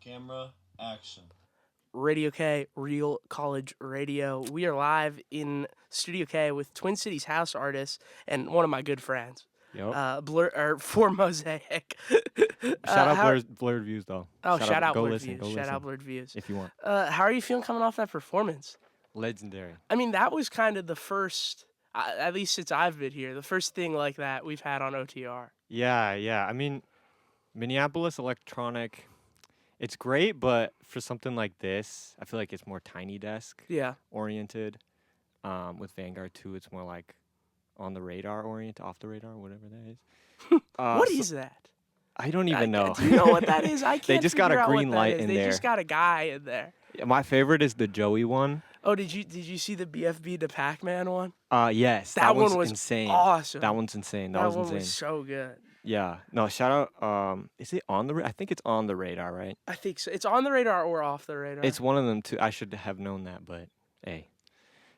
Camera, action. Radio K, Real College Radio. We are live in Studio K with Twin Cities house artists and one of my good friends, Yep. for Mosaic. Shout out how, blurred views though. shout out Go Blurred listen. Views. Go Shout listen out Blurred Views. if you want. How are you feeling coming off that performance? Legendary. I mean, that was kind of the first, at least since I've been here, the first thing like that we've had on OTR. Yeah. I mean, Minneapolis electronic. It's great, but for something like this, I feel like it's more tiny desk Yeah. oriented. With Vanguard 2, it's more like on the radar oriented, off the radar, whatever that is. What is that? I don't even know. Do you know what that is? I can't. They just got a figure out what green that light is. in They there. just got a guy in there. My favorite is the Joey one. Oh, did you see the BFB to Pac-Man one? Yes. That one one's was insane. awesome. That one's insane. That was one insane. was so good. Yeah. No, shout out. Is it on the? I think it's on the radar, right? I think so. It's on the radar or off the radar. It's one of them too. I should have known that, but hey.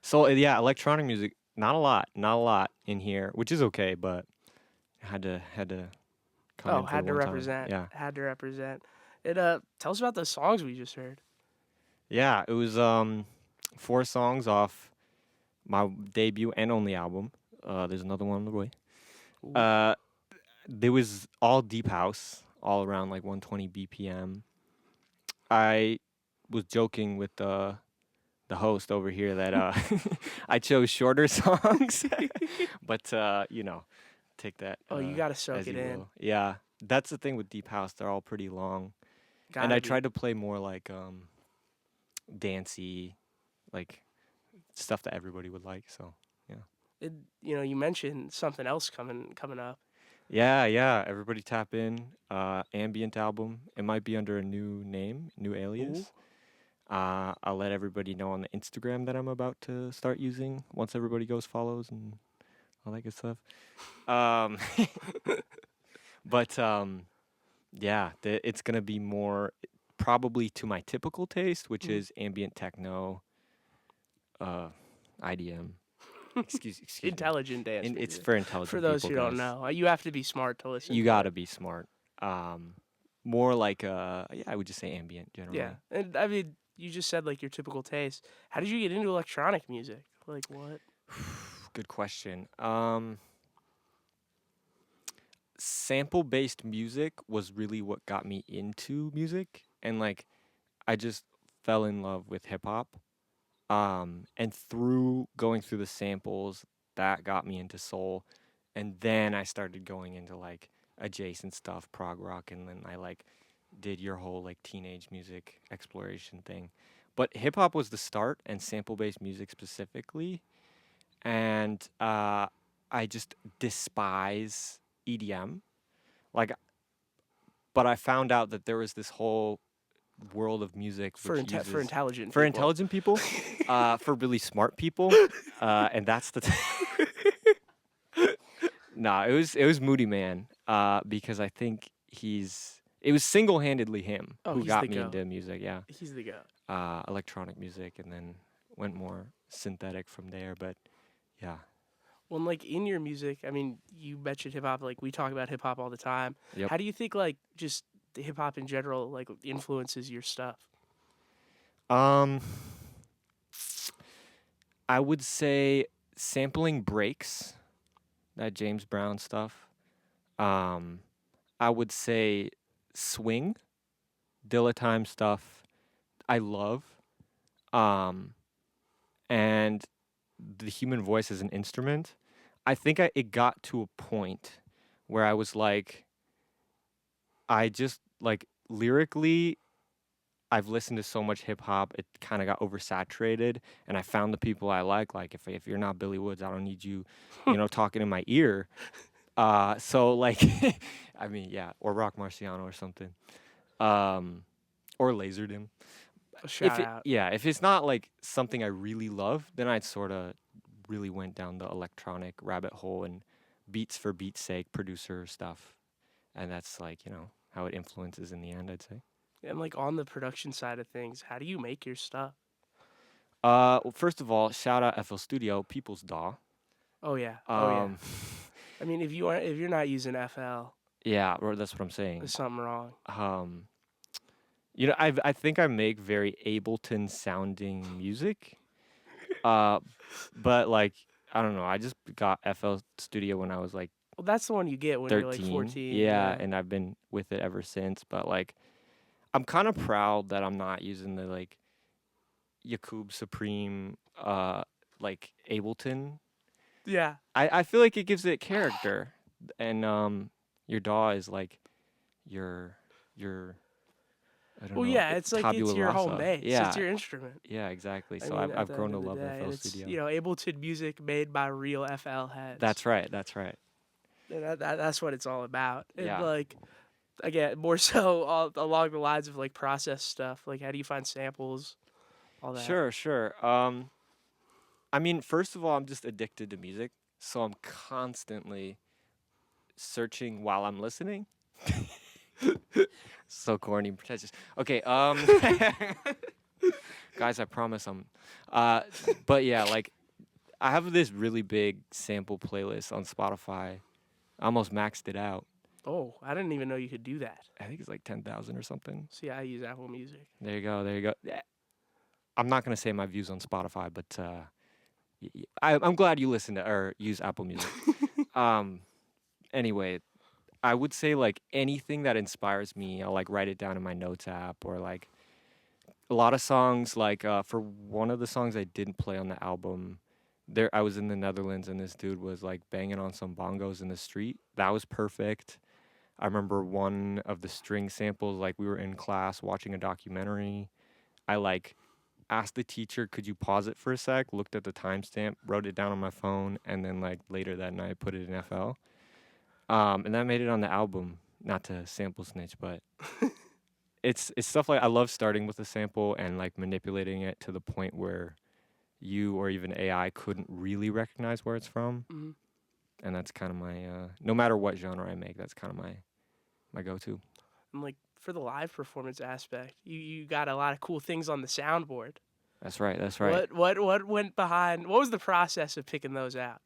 So yeah, electronic music. Not a lot in here, which is okay, but had to come in for had to one time. represent. Yeah. Had to represent. It tell us about the songs we just heard. Yeah, it was 4 songs off my debut and only album. There's another one on the way. There was all deep house, all around like 120 BPM. I was joking with the host over here that I chose shorter songs, but take that. You gotta soak as it you in. will. Yeah, that's the thing with deep house; they're all pretty long, and I tried to play more like dancey, like stuff that everybody would like. So yeah. You mentioned something else coming up. Yeah. Everybody tap in. Ambient album. It might be under a new name, new alias. Ooh. I'll let everybody know on the Instagram that I'm about to start using once everybody goes follows and all that good stuff. But yeah, it's gonna be more probably to my typical taste, which is ambient techno, IDM. Excuse me. Intelligent dance. It's music. for intelligent For those people, who don't guys. know, you have to be smart to listen. You to gotta it. be smart. More like I would just say ambient generally. Yeah, and I mean, you just said like your typical taste. How did you get into electronic music? Like what? Good question. Sample-based music was really what got me into music, and like I just fell in love with hip hop. And through going through the samples, that got me into soul, and then I started going into like adjacent stuff, prog rock, and then I like did your whole like teenage music exploration thing. But hip hop was the start, and sample-based music specifically, and I just despise EDM. Like, but I found out that there was this whole world of music For intelligent for people. intelligent people, for really smart people, and that's the. Nah, it was Moody Man, because I think it was single-handedly him who he's got the me goat. into music. Yeah, He's the guy. electronic music, and then went more synthetic from there. But yeah, Well, and, like in your music, I mean, you mentioned hip hop. Like we talk about hip hop all the time. Yep. How do you think like just hip hop in general like influences your stuff? I would say sampling breaks, that James Brown stuff. I would say swing, Dilla Time stuff. I love, and the human voice as an instrument. I think it got to a point where I was like, I just like lyrically, I've listened to so much hip hop, it kind of got oversaturated, and I found the people I like. Like if you're not Billy Woods, I don't need you, talking in my ear. So like, I mean, yeah, or Rock Marciano or something, or Laserdisc. Shout out. If it's not like something I really love, then I'd sort of really went down the electronic rabbit hole and beats for beats sake, producer stuff, and that's like how it influences in the end, I'd say. And like on the production side of things, how do you make your stuff? Well, first of all, shout out FL Studio, People's DAW. Oh yeah. I mean, if you're not using FL, Yeah, that's what I'm saying. there's something wrong. I think I make very Ableton sounding music. Uh, but like I don't know. I just got FL Studio when I was like Well, that's the one you get when you're like 13. 14. Yeah, Yeah. and I've been with it ever since. But like I'm kind of proud that I'm not using the like Yakub Supreme like Ableton. Yeah. I feel like it gives it character. And your DAW is like your your I don't Well, know, yeah, it's like it's tabula your home rasa. base. It's Yeah, your instrument. yeah, exactly. I So mean, at I've the end grown to of the love day, and FL it's Studio. Ableton music made by real FL heads. That's right. That's right. And that's what it's all about. And Yeah. like again, more so along the lines of like process stuff. Like how do you find samples, all that. Sure, sure. I mean, first of all, I'm just addicted to music, so I'm constantly searching while I'm listening. So corny and pretentious. Okay, guys, I promise I'm uh but yeah, like I have this really big sample playlist on Spotify. I almost maxed it out. Oh, I didn't even know you could do that. I think it's like 10,000 or something. See, I use Apple Music. There you go. There you go. I'm not gonna say my views on Spotify, but I'm glad you listen to or use Apple Music. Um, anyway, I would say like anything that inspires me, I'll like write it down in my notes app or like a lot of songs. Like for one of the songs I didn't play on the album, there I was in the Netherlands and this dude was like banging on some bongos in the street. That was perfect. I remember one of the string samples. Like we were in class watching a documentary. I like asked the teacher, could you pause it for a sec? Looked at the timestamp, wrote it down on my phone, and then like later that night put it in FL. And that made it on the album. Not to sample snitch, but it's stuff like I love starting with a sample and like manipulating it to the point where you or even AI couldn't really recognize where it's from. Hmm. And that's kind of my no matter what genre I make, that's kind of my go-to. And like for the live performance aspect, you got a lot of cool things on the soundboard. That's right. That's right. What went behind? What was the process of picking those out?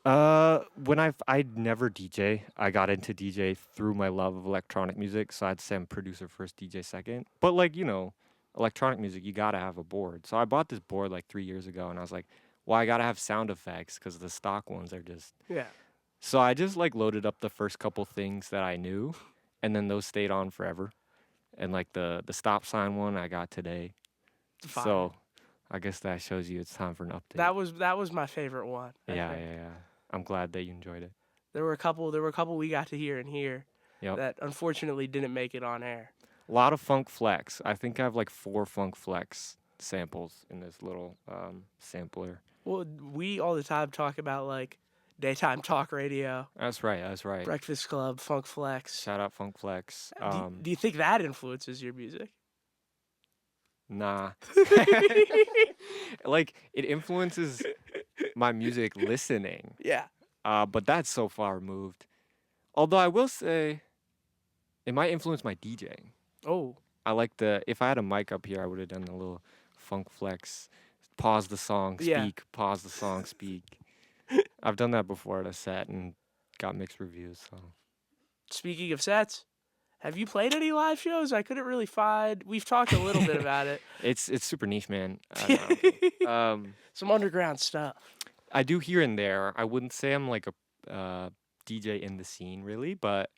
When I'd never DJ. I got into DJ through my love of electronic music, so I'd say I'm producer first, DJ second. But like, electronic music, you gotta have a board. So I bought this board like 3 years ago, and I was like, well, I gotta have sound effects because the stock ones are just. Yeah. So I just like loaded up the first couple things that I knew, and then those stayed on forever. And like the stop sign one I got today. Fire. So I guess that shows you it's time for an update. That was my favorite one. I Yeah, think. yeah, yeah. I'm glad that you enjoyed it. There were a couple we got to hear in here Yep. that unfortunately didn't make it on air. A lot of Funk Flex. I think I have like 4 Funk Flex samples in this little sampler. Well, we all the time talk about like daytime talk radio, That's right. That's right. Breakfast Club, Funk Flex. Shout out Funk Flex. Do you think that influences your music? Nah. Like it influences my music listening. Yeah. But that's so far removed. Although I will say, it might influence my DJing. Oh. I like if I had a mic up here, I would have done a little Funk Flex. Pause the song, speak. Yeah. Pause the song, speak. I've done that before at a set and got mixed reviews. So Speaking of sets, have you played any live shows? I couldn't really find. We've talked a little bit about it. it's super niche, man. I don't know. Some underground stuff. I do here and there. I wouldn't say I'm like a DJ in the scene really, but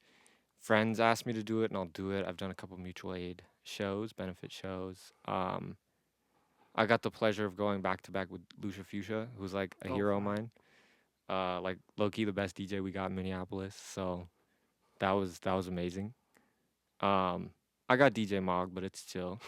friends ask me to do it and I'll do it. I've done a couple mutual aid shows, benefit shows. I got the pleasure of going back to back with Lucia Fuchsia, who's like a hero of mine. Like low key the best DJ we got in Minneapolis. So that was amazing. I got DJ Mog, but it's chill.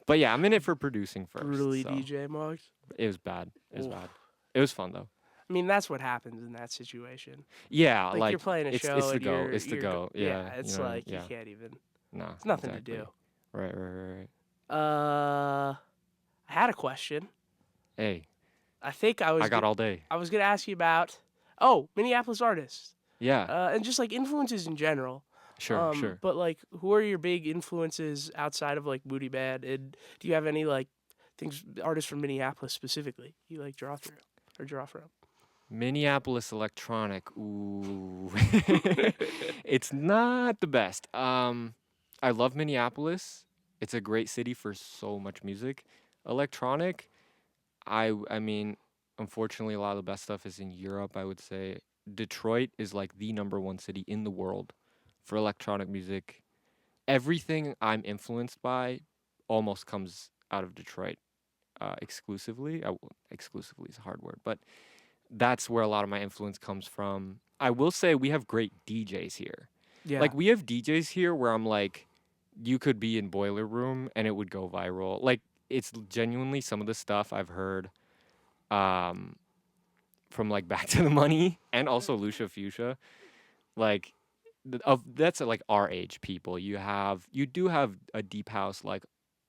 But yeah, I'm in it for producing first. Brutally so. DJ mugged. It was bad. It was Oof. bad. It was fun though. I mean, that's what happens in that situation. Yeah, Like you're playing a show. It's the and go. you're- It's the you're go. Yeah, it's like you can't even. No, It's nothing exactly. to do. Right, right, right. I had a question. Hey, I think I was. I got all day. I was gonna ask you about. Minneapolis artists. Yeah, And just like influences in general. sure, sure. But like, who are your big influences outside of like Moody Bad? And do you have any like things, artists from Minneapolis specifically, you like draw from? Minneapolis electronic. Ooh, it's not the best. I love Minneapolis. It's a great city for so much music. Electronic, I mean, unfortunately, a lot of the best stuff is in Europe. I would say Detroit is like the number one city in the world for electronic music. Everything I'm influenced by almost comes out of Detroit exclusively. Exclusively is a hard word, but that's where a lot of my influence comes from. I will say we have great DJs here. Yeah. Like we have DJs here where I'm like, you could be in Boiler Room and it would go viral. Like it's genuinely some of the stuff I've heard um, from like Back to the Money and also Lucia Fuchsia. Like that's like our age people. You do have a deep house like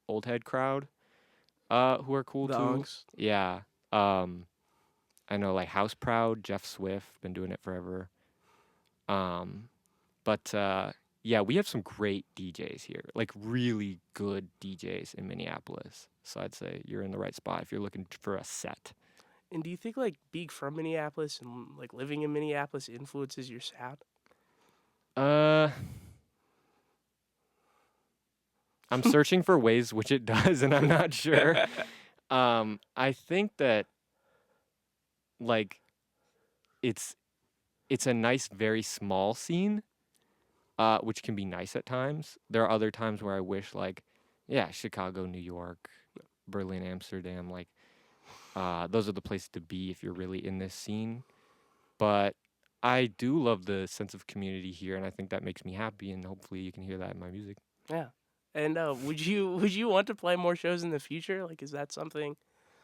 old head crowd who are cool The too. Unks. Yeah. I know like House Proud, Jeff Swift, been doing it forever. Um, but yeah, we have some great DJs here, like really good DJs in Minneapolis. So I'd say you're in the right spot if you're looking for a set. And do you think like being from Minneapolis and like living in Minneapolis influences your sound? Uh, I'm searching for ways which it does, and I'm not sure. I think that like it's it's a nice, very small scene, which can be nice at times. There are other times where I wish like, yeah, Chicago, New York, Berlin, Amsterdam, like those are the places to be if you're really in this scene. But I do love the sense of community here, and I think that makes me happy. And hopefully, you can hear that in my music. Yeah. And would you want to play more shows in the future? Like, is that something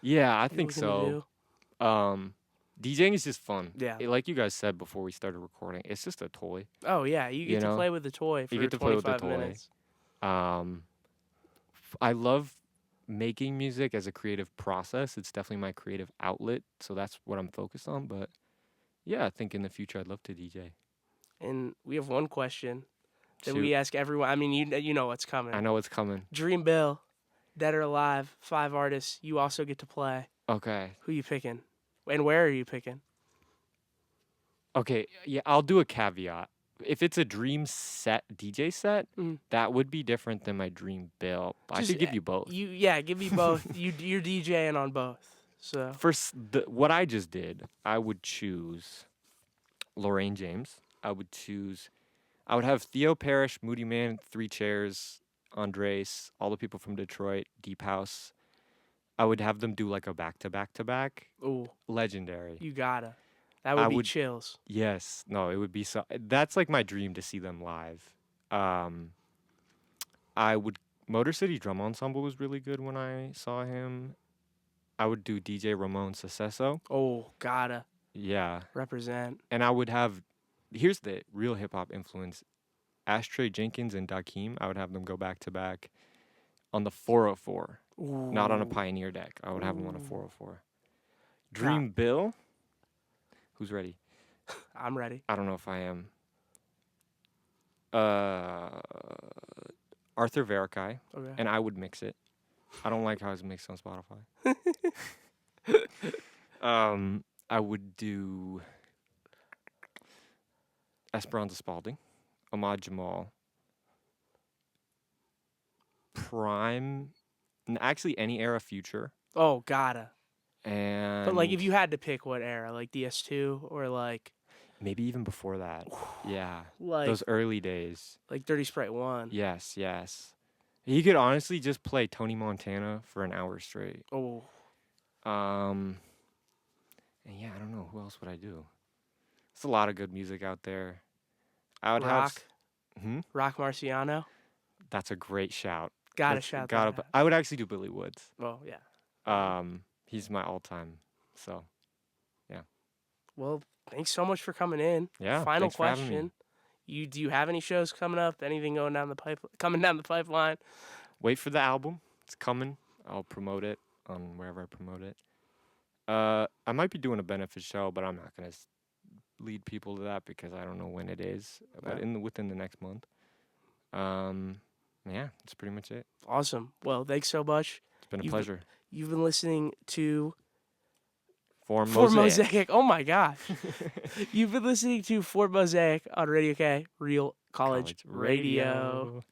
Yeah, I you're think looking to so. do? DJing is just fun. Yeah. Like you guys said before we started recording, it's just a toy. Oh yeah, you You get to know, play with the toy you for get to play with the 25 toy. minutes. Um, I love making music as a creative process. It's definitely my creative outlet, so that's what I'm focused on. But yeah, I think in the future I'd love to DJ. And we have one question that Shoot, we ask everyone. I mean, you know what's coming. I know it's coming. Dream Bill, Dead or Alive, 5 artists. You also get to play. Okay. Who you picking? And where are you picking? Okay, yeah, I'll do a caveat. If it's a dream set, DJ set, Mm. that would be different than my dream bill. I Just, could give you both. Give me both. You're DJing on both. So What I just did, I would choose Lorraine James. I would have Theo Parrish, Moody Man, Three Chairs, Andres, all the people from Detroit, Deep House. I would have them do like a back to back to back. ooh, Legendary. you gotta. That I would be would chills. Yes, no, it would be so. That's like my dream to see them live. Um, I would Motor City Drum Ensemble was really good when I saw him. I would do DJ Ramon Secesso. Oh, gotta Yeah, represent. and I would have. Here's the real hip hop influence: Ashtray Jenkins and Dakeem. I would have them go back to back on the 404, not on a Ooh. Pioneer deck. I would have them on a Ooh. 404. Dream Bill. Who's ready? I'm ready. I don't know if I am. Arthur Verkai, Okay. and I would mix it. I don't like how it's mixed on Spotify. I would do Esperanza Spalding, Ahmad Jamal, Prime, and actually any era Future, Oh, gotta. and But like, if you had to pick what era, like DS2 or like maybe even before that. Yeah, like those early days. like Dirty Sprite 1. Yes, yes. He could honestly just play Tony Montana for an hour straight. Oh, And yeah, I don't know. Who else would I do? There's a lot of good music out there. I would Rock. have. Rock Marciano. That's a great shout. Gotta That's- shout gotta, that out. I would actually do Billy Woods. Oh, yeah. He's my all-time. So Well, thanks so much for coming in. yeah. Final thanks for having me. question. Do you have any shows coming up? Anything going down the pipeline? Wait for the album. It's coming. I'll promote it on wherever I promote it. I might be doing a benefit show, but I'm not gonna lead people to that because I don't know when it is. But Yeah. within the next month. Yeah, that's pretty much it. Awesome. Well, thanks so much. It's been a You've- pleasure. You've been listening to For For Mosaic. Mosaic. Oh my gosh. You've been listening to For Mosaic on Radio K, Real College Radio.